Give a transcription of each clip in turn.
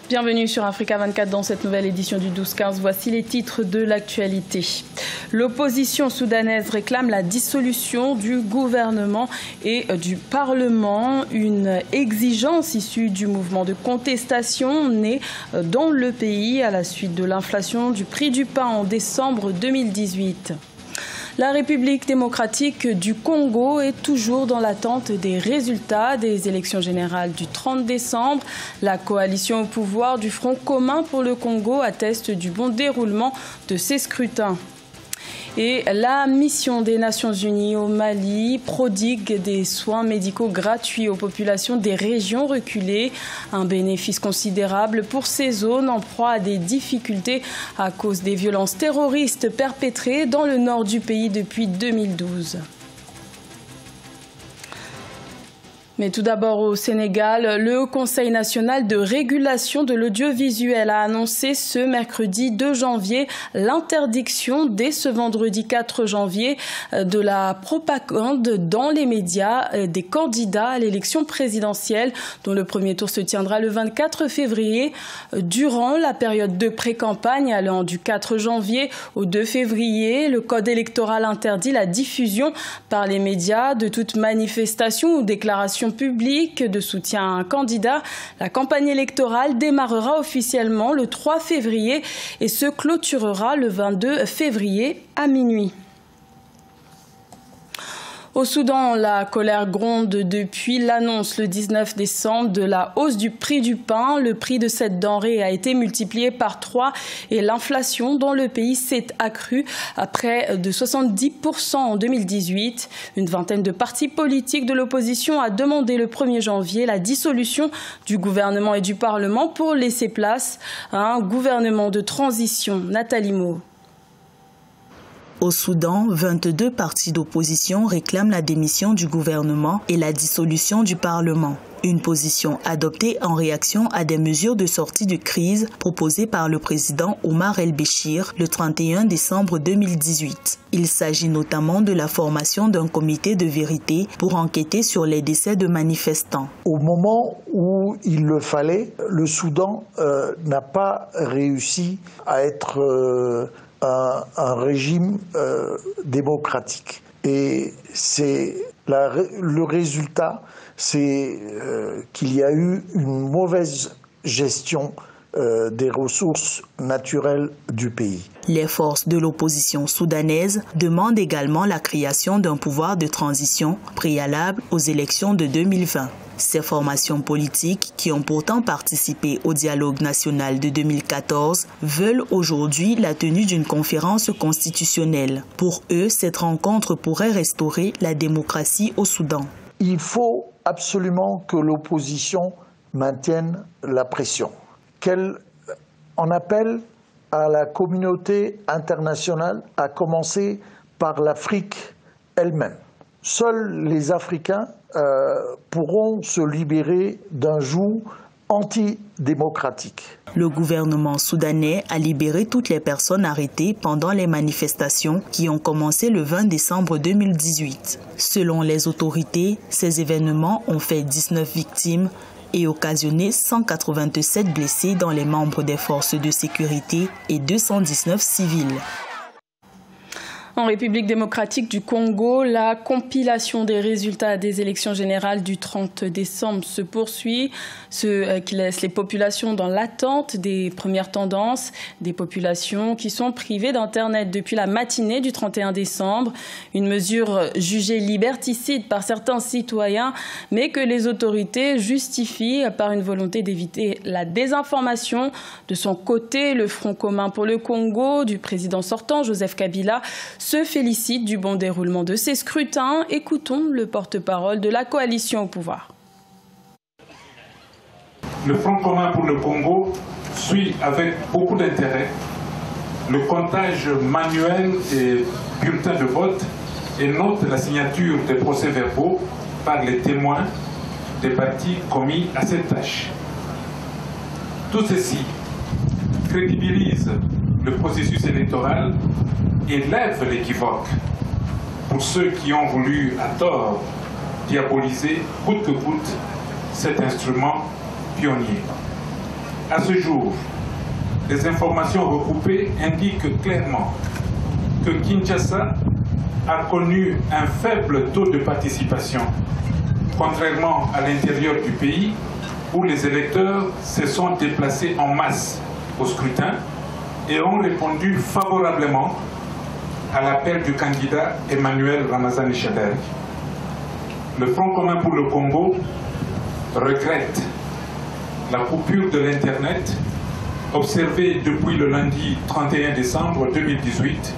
Bienvenue sur Africa 24 dans cette nouvelle édition du 12-15. Voici les titres de l'actualité. L'opposition soudanaise réclame la dissolution du gouvernement et du Parlement. Une exigence issue du mouvement de contestation né dans le pays à la suite de l'inflation du prix du pain en décembre 2018. La République démocratique du Congo est toujours dans l'attente des résultats des élections générales du 30 décembre. La coalition au pouvoir du Front commun pour le Congo atteste du bon déroulement de ces scrutins. Et la mission des Nations Unies au Mali prodigue des soins médicaux gratuits aux populations des régions reculées. Un bénéfice considérable pour ces zones en proie à des difficultés à cause des violences terroristes perpétrées dans le nord du pays depuis 2012. Mais tout d'abord au Sénégal, le Haut Conseil national de régulation de l'audiovisuel a annoncé ce mercredi 2 janvier l'interdiction dès ce vendredi 4 janvier de la propagande dans les médias des candidats à l'élection présidentielle dont le premier tour se tiendra le 24 février. Durant la période de pré-campagne allant du 4 janvier au 2 février, le code électoral interdit la diffusion par les médias de toute manifestation ou déclaration public de soutien à un candidat. La campagne électorale démarrera officiellement le 3 février et se clôturera le 22 février à minuit. Au Soudan, la colère gronde depuis l'annonce le 19 décembre de la hausse du prix du pain. Le prix de cette denrée a été multiplié par 3 et l'inflation dans le pays s'est accrue à près de 70% en 2018. Une vingtaine de partis politiques de l'opposition a demandé le 1er janvier la dissolution du gouvernement et du Parlement pour laisser place à un gouvernement de transition. Nathalie Mo. Au Soudan, 22 partis d'opposition réclament la démission du gouvernement et la dissolution du Parlement. Une position adoptée en réaction à des mesures de sortie de crise proposées par le président Omar el-Béchir le 31 décembre 2018. Il s'agit notamment de la formation d'un comité de vérité pour enquêter sur les décès de manifestants. Au moment où il le fallait, le Soudan n'a pas réussi à être un régime démocratique. Et le résultat, c'est qu'il y a eu une mauvaise gestion des ressources naturelles du pays. Les forces de l'opposition soudanaise demandent également la création d'un pouvoir de transition préalable aux élections de 2020. Ces formations politiques, qui ont pourtant participé au dialogue national de 2014, veulent aujourd'hui la tenue d'une conférence constitutionnelle. Pour eux, cette rencontre pourrait restaurer la démocratie au Soudan. Il faut absolument que l'opposition maintienne la pression, qu'elle en appelle à la communauté internationale, à commencer par l'Afrique elle-même. Seuls les Africains pourront se libérer d'un joug antidémocratique. Le gouvernement soudanais a libéré toutes les personnes arrêtées pendant les manifestations qui ont commencé le 20 décembre 2018. Selon les autorités, ces événements ont fait 19 victimes et occasionné 187 blessés dans les membres des forces de sécurité et 219 civils. En République démocratique du Congo, la compilation des résultats des élections générales du 30 décembre se poursuit, ce qui laisse les populations dans l'attente des premières tendances, des populations qui sont privées d'Internet depuis la matinée du 31 décembre, une mesure jugée liberticide par certains citoyens, mais que les autorités justifient par une volonté d'éviter la désinformation. De son côté, le Front commun pour le Congo du président sortant, Joseph Kabila, se félicite du bon déroulement de ces scrutins. Écoutons le porte-parole de la coalition au pouvoir. Le Front commun pour le Congo suit avec beaucoup d'intérêt le comptage manuel des bulletins de vote et note la signature des procès-verbaux par les témoins des partis commis à cette tâche. Tout ceci crédibilise le processus électoral et lève l'équivoque pour ceux qui ont voulu à tort diaboliser coûte que coûte cet instrument pionnier. À ce jour, les informations recoupées indiquent clairement que Kinshasa a connu un faible taux de participation, contrairement à l'intérieur du pays où les électeurs se sont déplacés en masse au scrutin et ont répondu favorablement à l'appel du candidat Emmanuel Ramazani Shadary. Le Front commun pour le Congo regrette la coupure de l'Internet observée depuis le lundi 31 décembre 2018,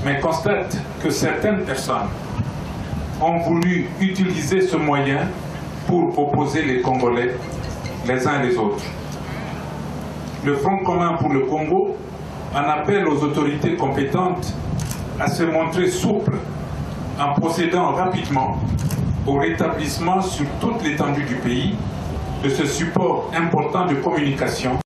mais constate que certaines personnes ont voulu utiliser ce moyen pour opposer les Congolais les uns les autres. Le Front commun pour le Congo en appelle aux autorités compétentes à se montrer souples en procédant rapidement au rétablissement sur toute l'étendue du pays de ce support important de communication.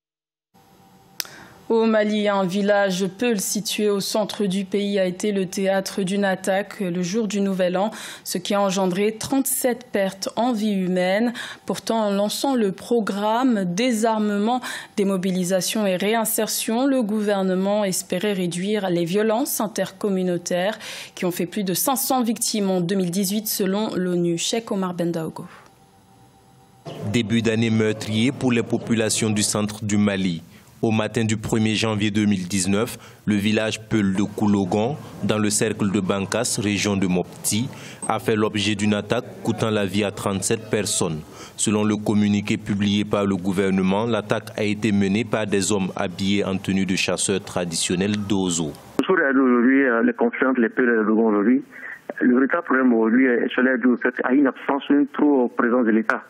Au Mali, un village Peul situé au centre du pays a été le théâtre d'une attaque le jour du Nouvel An, ce qui a engendré 37 pertes en vie humaine. Pourtant, en lançant le programme désarmement, démobilisation et réinsertion, le gouvernement espérait réduire les violences intercommunautaires qui ont fait plus de 500 victimes en 2018 selon l'ONU. Cheikh Omar Bendaogo. Début d'année meurtrier pour les populations du centre du Mali. Au matin du 1er janvier 2019, le village Peul de Koulogon, dans le cercle de Bankas, région de Mopti, a fait l'objet d'une attaque coûtant la vie à 37 personnes. Selon le communiqué publié par le gouvernement, l'attaque a été menée par des hommes habillés en tenue de chasseurs traditionnels d'Ozo. Aujourd'hui, les conflits entre les Peul et les Koulogon aujourd'hui, le véritable problème aujourd'hui est dû au fait à une absence, une trop présence de l'État.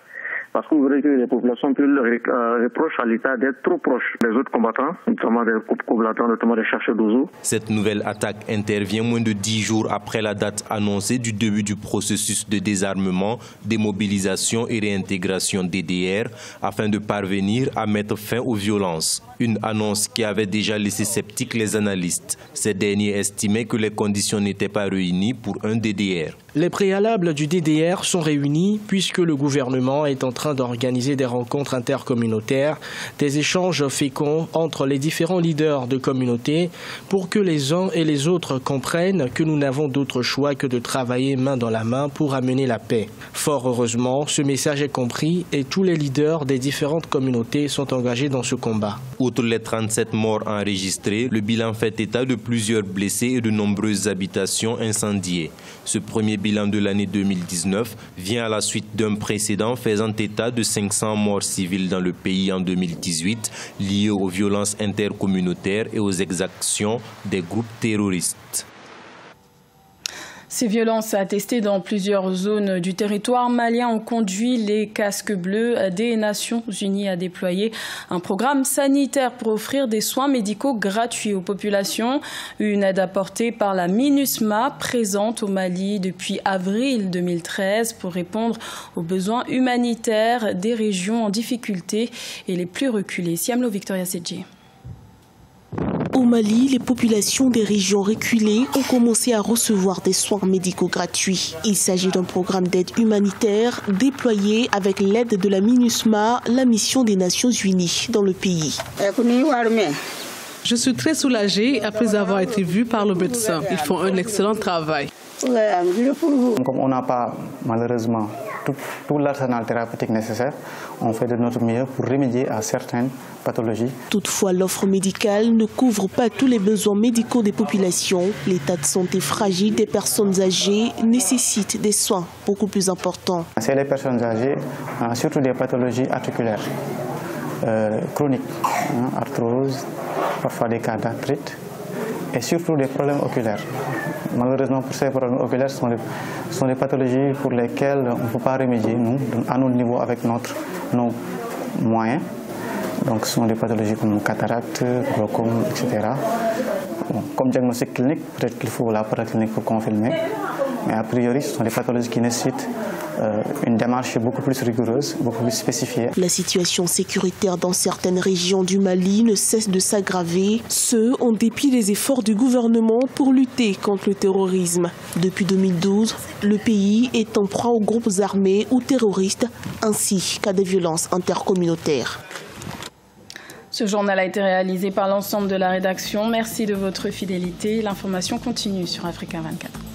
Parce que vous verrez que les populations reprochent à l'État d'être trop proche des autres combattants, notamment des combattants, notamment des chercheurs d'Ozo. Cette nouvelle attaque intervient moins de 10 jours après la date annoncée du début du processus de désarmement, démobilisation et réintégration DDR afin de parvenir à mettre fin aux violences. Une annonce qui avait déjà laissé sceptiques les analystes. Ces derniers estimaient que les conditions n'étaient pas réunies pour un DDR. Les préalables du DDR sont réunis puisque le gouvernement est en train d'organiser des rencontres intercommunautaires, des échanges féconds entre les différents leaders de communautés pour que les uns et les autres comprennent que nous n'avons d'autre choix que de travailler main dans la main pour amener la paix. Fort heureusement, ce message est compris et tous les leaders des différentes communautés sont engagés dans ce combat. Outre les 37 morts enregistrés, le bilan fait état de plusieurs blessés et de nombreuses habitations incendiées. Ce premier bilan de l'année 2019 vient à la suite d'un précédent faisant état de 500 morts civiles dans le pays en 2018 liées aux violences intercommunautaires et aux exactions des groupes terroristes. Ces violences attestées dans plusieurs zones du territoire malien ont conduit les casques bleus des Nations Unies à déployer un programme sanitaire pour offrir des soins médicaux gratuits aux populations. Une aide apportée par la MINUSMA, présente au Mali depuis avril 2013 pour répondre aux besoins humanitaires des régions en difficulté et les plus reculées. Siamlo Victoria Sedji. Au Mali, les populations des régions reculées ont commencé à recevoir des soins médicaux gratuits. Il s'agit d'un programme d'aide humanitaire déployé avec l'aide de la MINUSMA, la mission des Nations Unies dans le pays. Je suis très soulagée après avoir été vue par le médecin. Ils font un excellent travail. Comme on n'a pas malheureusement tout l'arsenal thérapeutique nécessaire, on fait de notre mieux pour remédier à certaines pathologies. Toutefois, l'offre médicale ne couvre pas tous les besoins médicaux des populations. L'état de santé fragile des personnes âgées nécessite des soins beaucoup plus importants. C'est les personnes âgées, surtout des pathologies articulaires, chroniques, arthrose, parfois des cas d'arthrite et surtout des problèmes oculaires. Malheureusement, pour ces problèmes oculaires, ce sont des pathologies pour lesquelles on ne peut pas remédier, nous, à notre niveau, avec nos moyens. Donc, ce sont des pathologies comme cataracte, glaucome, etc. Bon, comme diagnostic clinique, peut-être qu'il faut la paraclinique pour confirmer. Mais a priori, ce sont des pathologies qui nécessitent une démarche beaucoup plus rigoureuse, beaucoup plus spécifiée. La situation sécuritaire dans certaines régions du Mali ne cesse de s'aggraver, ce en dépit des efforts du gouvernement pour lutter contre le terrorisme. Depuis 2012, le pays est en proie aux groupes armés ou terroristes, ainsi qu'à des violences intercommunautaires. Ce journal a été réalisé par l'ensemble de la rédaction. Merci de votre fidélité. L'information continue sur Africa 24.